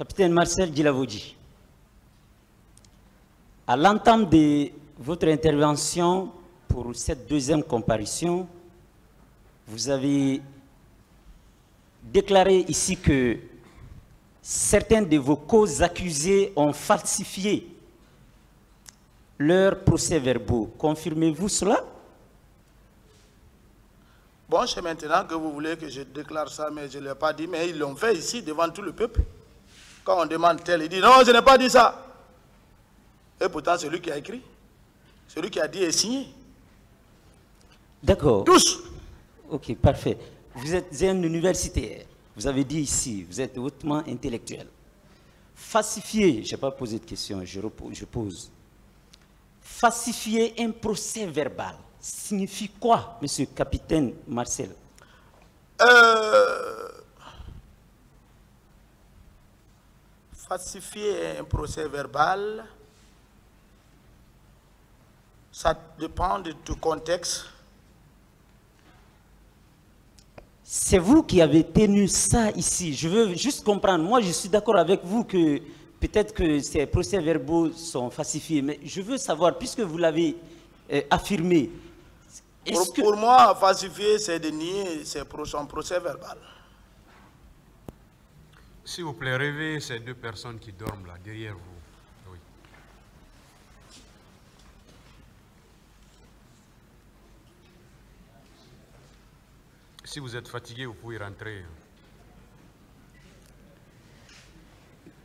Capitaine Marcel Djilavodi, à l'entame de votre intervention pour cette deuxième comparution, vous avez déclaré ici que certains de vos co-accusés ont falsifié leurs procès-verbaux. Confirmez-vous cela? Bon, c'est maintenant que vous voulez que je déclare ça, mais je ne l'ai pas dit, mais ils l'ont fait ici devant tout le peuple. Quand on demande tel, il dit non, je n'ai pas dit ça. Et pourtant, c'est lui qui a écrit, celui qui a dit et signé. D'accord. Tous. Ok, parfait. Vous êtes un universitaire. Vous avez dit ici, vous êtes hautement intellectuel. Falsifier, je n'ai pas posé de question, je pose. Falsifier un procès verbal signifie quoi, monsieur capitaine Marcel? Falsifier un procès verbal, ça dépend du contexte. C'est vous qui avez tenu ça ici. Je veux juste comprendre. Moi, je suis d'accord avec vous que peut-être que ces procès-verbaux sont falsifiés, mais je veux savoir, puisque vous l'avez affirmé, pour moi, falsifier, c'est de nier son procès verbal. S'il vous plaît, réveillez ces deux personnes qui dorment là, derrière vous. Oui. Si vous êtes fatigué, vous pouvez rentrer.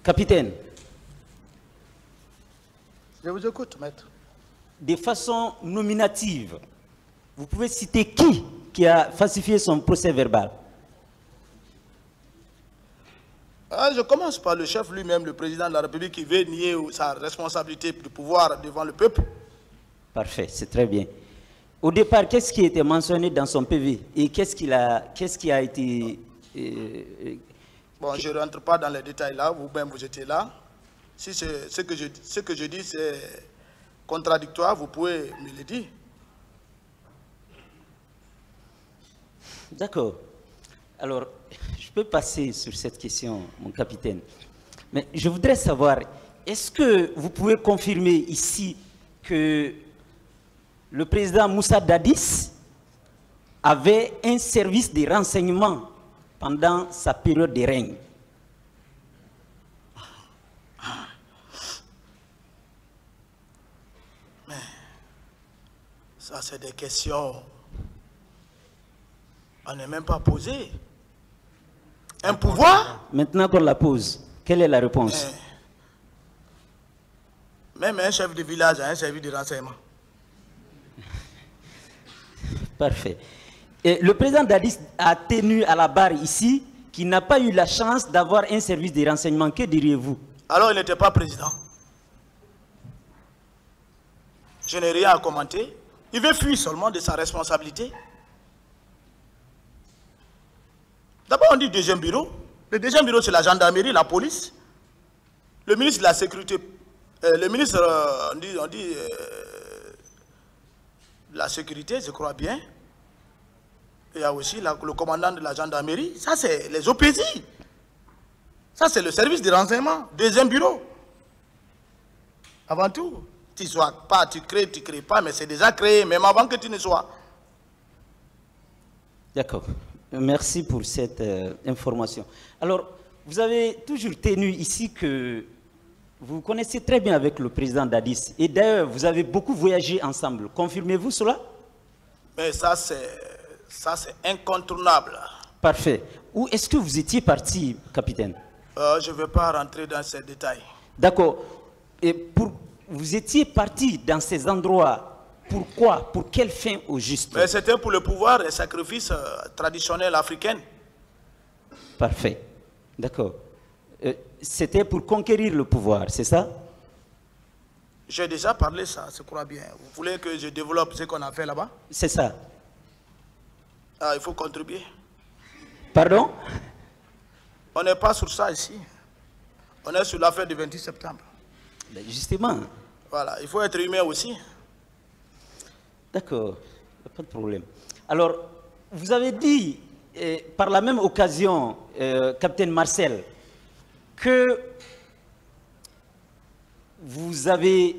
Capitaine. Je vous écoute, maître. De façon nominative, vous pouvez citer qui a falsifié son procès verbal? Je commence par le chef lui-même, le président de la République, qui veut nier sa responsabilité du pouvoir devant le peuple. Parfait, c'est très bien. Au départ, qu'est-ce qui était mentionné dans son PV et qu'est-ce qui a été... Bon, je ne rentre pas dans les détails là, vous-même vous étiez là. Si ce que je dis c'est contradictoire, vous pouvez me le dire. D'accord. Alors, je peux passer sur cette question, mon capitaine. Mais je voudrais savoir, est-ce que vous pouvez confirmer ici que le président Moussa Dadis avait un service de renseignement pendant sa période de règne? Mais ça, c'est des questions on n'est même pas posé. Un pouvoir? Maintenant qu'on la pose, quelle est la réponse? Même un chef de village a un service de renseignement. Parfait. Et le président Dadis a tenu à la barre ici qui n'a pas eu la chance d'avoir un service de renseignement. Que diriez-vous? Alors il n'était pas président. Je n'ai rien à commenter. Il veut fuir seulement de sa responsabilité. D'abord on dit deuxième bureau. Le deuxième bureau c'est la gendarmerie, la police. Le ministre de la sécurité, le ministre, on dit de la sécurité, je crois bien. Il y a aussi le commandant de la gendarmerie. Ça, c'est les OPJ. Ça, c'est le service de renseignement. Deuxième bureau. Avant tout, tu ne sois pas, tu crées pas, mais c'est déjà créé, même avant que tu ne sois. D'accord. Merci pour cette information. Alors, vous avez toujours tenu ici que vous vous connaissez très bien avec le président Dadis. Et d'ailleurs, vous avez beaucoup voyagé ensemble. Confirmez-vous cela? Mais ça, c'est incontournable. Parfait. Où est-ce que vous étiez parti, capitaine? Je ne vais pas rentrer dans ces détails. D'accord. Et vous étiez parti dans ces endroits, pourquoi? Pour quelle fin au juste? Mais c'était pour le pouvoir et sacrifices traditionnels africains. Parfait. D'accord. C'était pour conquérir le pouvoir, c'est ça? J'ai déjà parlé ça, je crois bien. Vous voulez que je développe ce qu'on a fait là-bas? C'est ça. Ah, il faut contribuer. Pardon? On n'est pas sur ça ici. On est sur l'affaire du 28 septembre. Ben justement. Voilà, il faut être humain aussi. D'accord, pas de problème. Alors, vous avez dit, par la même occasion, capitaine Marcel, que vous avez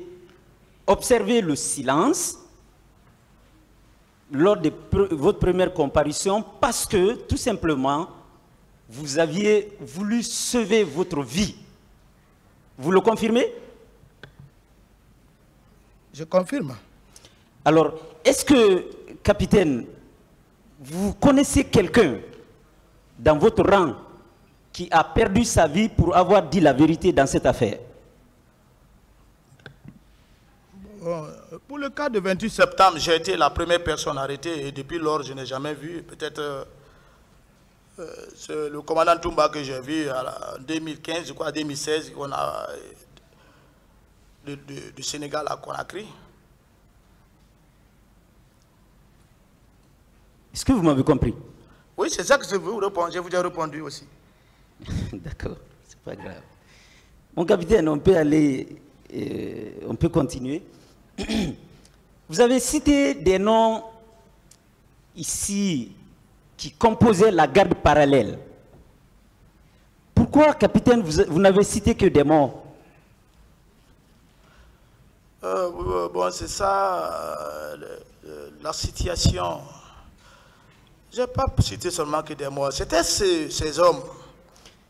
observé le silence lors de votre première comparution parce que, tout simplement, vous aviez voulu sauver votre vie. Vous le confirmez? Je confirme. Alors, est-ce que, capitaine, vous connaissez quelqu'un dans votre rang qui a perdu sa vie pour avoir dit la vérité dans cette affaire? Bon, pour le cas de 28 septembre, j'ai été la première personne arrêtée et depuis lors, je n'ai jamais vu. Peut-être c'est le commandant Toumba que j'ai vu en 2015, je crois, 2016, on a du Sénégal à Conakry. Est-ce que vous m'avez compris? Oui, c'est ça que je vous réponds. Je vous ai répondu aussi. D'accord, c'est pas grave. Mon capitaine, on peut aller, on peut continuer. Vous avez cité des noms ici qui composaient la garde parallèle. Pourquoi, capitaine, vous n'avez cité que des morts? Bon, c'est ça, la situation. Je n'ai pas cité seulement que des morts. C'était ces hommes.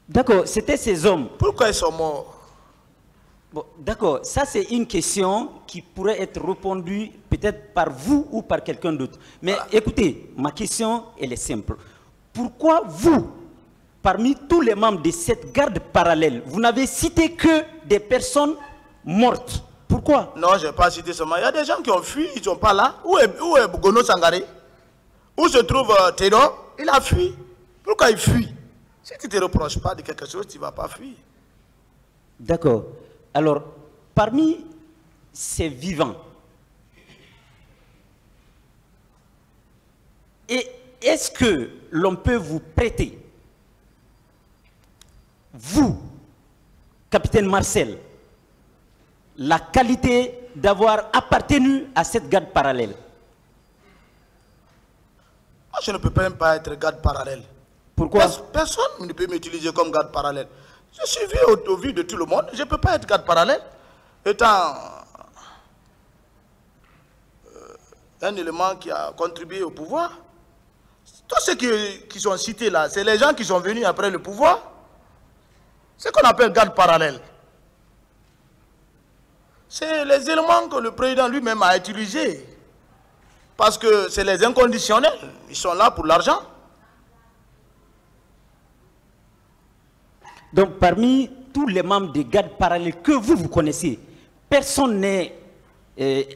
D'accord, c'était ces hommes. Pourquoi ils sont morts? Bon, d'accord, ça c'est une question qui pourrait être répondue peut-être par vous ou par quelqu'un d'autre. Mais voilà. Écoutez, ma question, elle est simple. Pourquoi vous, parmi tous les membres de cette garde parallèle, vous n'avez cité que des personnes mortes? Pourquoi? Non, je n'ai pas cité seulement. Il y a des gens qui ont fui, ils ne sont pas là. Où est Gono Sangaré? Où se trouve Théodore? Il a fui. Pourquoi il fuit? Si tu ne te reproches pas de quelque chose, tu ne vas pas fuir. D'accord. Alors, parmi ces vivants, est-ce que l'on peut vous prêter, vous, capitaine Marcel, la qualité d'avoir appartenu à cette garde parallèle? Moi, je ne peux même pas être garde parallèle. Pourquoi? Personne ne peut m'utiliser comme garde parallèle. Je suis vu au vu de tout le monde. Je ne peux pas être garde parallèle. Étant un élément qui a contribué au pouvoir. Tous ceux qui sont cités là, c'est les gens qui sont venus après le pouvoir. C'est ce qu'on appelle garde parallèle. C'est les éléments que le président lui-même a utilisés. Parce que c'est les inconditionnels. Ils sont là pour l'argent. Donc, parmi tous les membres des gardes parallèles que vous connaissez, personne n'est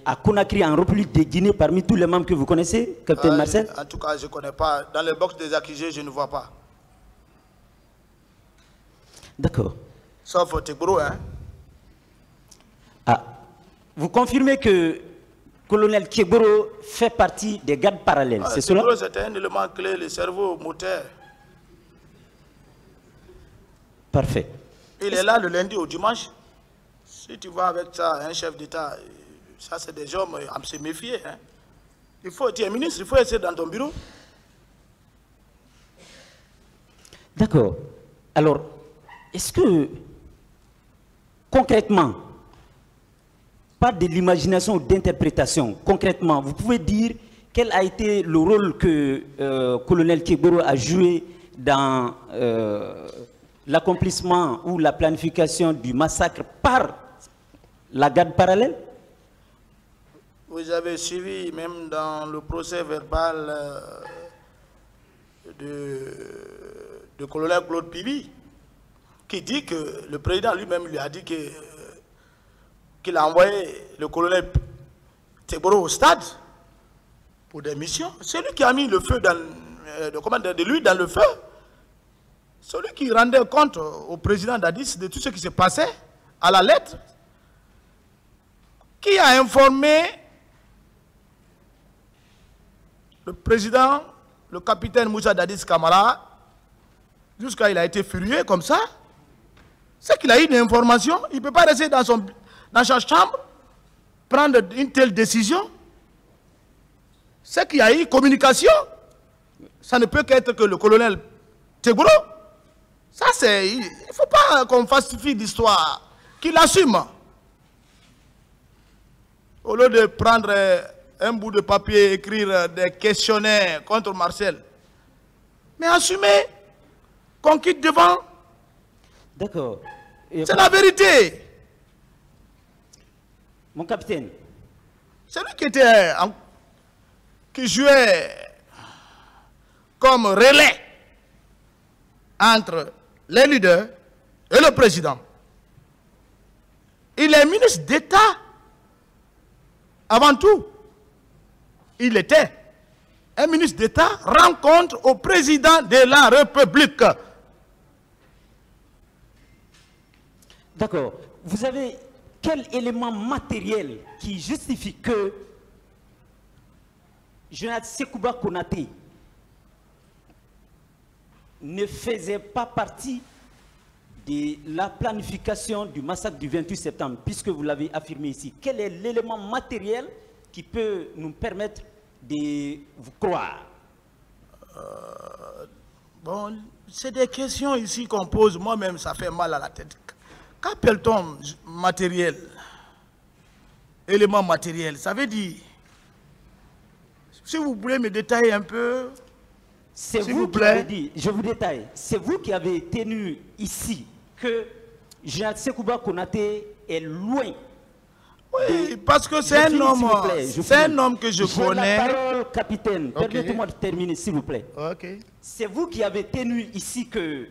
à Conakry, en République de Guinée, parmi tous les membres que vous connaissez, capitaine Marcel? En tout cas, je ne connais pas. Dans les box des accusés, je ne vois pas. D'accord. Sauf Tegboro, hein. Ah, vous confirmez que colonel Tegboro fait partie des gardes parallèles, c'est cela? Tegboro, c'était un élément clé, le cerveau moteur. Parfait. Il est là le lundi au dimanche. Si tu vas avec ça, un chef d'État, ça c'est des hommes à se méfier. Hein. Tu es ministre, il faut essayer dans ton bureau. D'accord. Alors, est-ce que, concrètement, pas de l'imagination ou d'interprétation, concrètement, vous pouvez dire quel a été le rôle que colonel Tegboro a joué dans l'accomplissement ou la planification du massacre par la garde parallèle? Vous avez suivi même dans le procès verbal de colonel Claude Pibi, qui dit que le président lui-même lui a dit qu'il a envoyé le colonel Tegboro au stade pour des missions. C'est lui qui a mis le feu de lui dans le feu. Celui qui rendait compte au président d'Addis de tout ce qui se passait à la lettre, qui a informé le président, le capitaine Moussa Dadis Camara, jusqu'à ce qu'il a été furieux comme ça, c'est qu'il a eu une information, il ne peut pas rester dans sa chambre, prendre une telle décision. C'est qu'il y a eu communication. Ça ne peut qu'être que le colonel Tegboro. Ça, c'est... Il ne faut pas qu'on falsifie l'histoire. Qu'il assume. Au lieu de prendre un bout de papier et écrire des questionnaires contre Marcel. Mais assumer qu'on quitte devant. D'accord. C'est la vérité. Mon capitaine. Celui qui jouait comme relais entre les leaders et le président. Il est ministre d'État. Avant tout, il était un ministre d'État rencontre au président de la République. D'accord. Vous avez quel élément matériel qui justifie que Général Sekouba Konaté ne faisait pas partie de la planification du massacre du 28 septembre, puisque vous l'avez affirmé ici? Quel est l'élément matériel qui peut nous permettre de vous croire? Bon, c'est des questions ici qu'on pose. Moi-même, ça fait mal à la tête. Qu'appelle-t-on matériel? Élément matériel, ça veut dire... Si vous voulez me détailler un peu... C'est vous qui avez dit, je vous détaille, c'est vous qui avez tenu ici que Général Sekouba Konaté est loin. Oui, parce que c'est un homme que je connais. La parole, capitaine. Okay. Permettez-moi de terminer, s'il vous plaît. Okay. C'est vous qui avez tenu ici que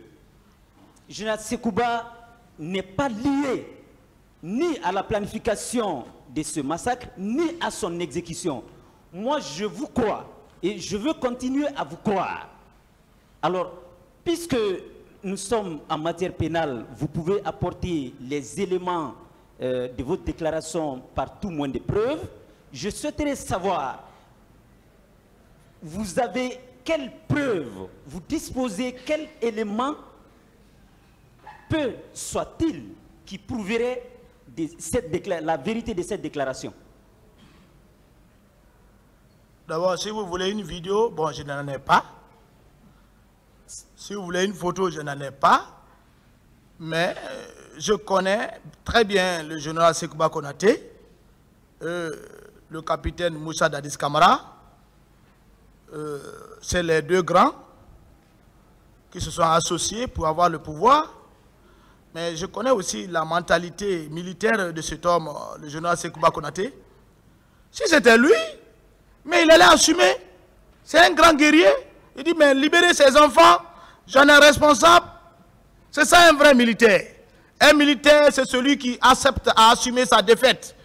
Général Sekouba n'est pas lié ni à la planification de ce massacre, ni à son exécution. Moi, je vous crois. Et je veux continuer à vous croire. Alors, puisque nous sommes en matière pénale, vous pouvez apporter les éléments de votre déclaration par tout moyen de preuve. Je souhaiterais savoir, vous avez quelle preuve, vous disposez quel élément, peu soit-il, qui prouverait la vérité de cette déclaration? D'abord, si vous voulez une vidéo, bon, je n'en ai pas. Si vous voulez une photo, je n'en ai pas. Mais je connais très bien le général Sekouba Konaté, le capitaine Moussa Dadis Camara. C'est les deux grands qui se sont associés pour avoir le pouvoir. Mais je connais aussi la mentalité militaire de cet homme, le général Sekouba Konaté. Si c'était lui, mais il allait assumer. C'est un grand guerrier. Il dit, mais libérer ses enfants, j'en ai responsable. C'est ça un vrai militaire. Un militaire, c'est celui qui accepte à assumer sa défaite.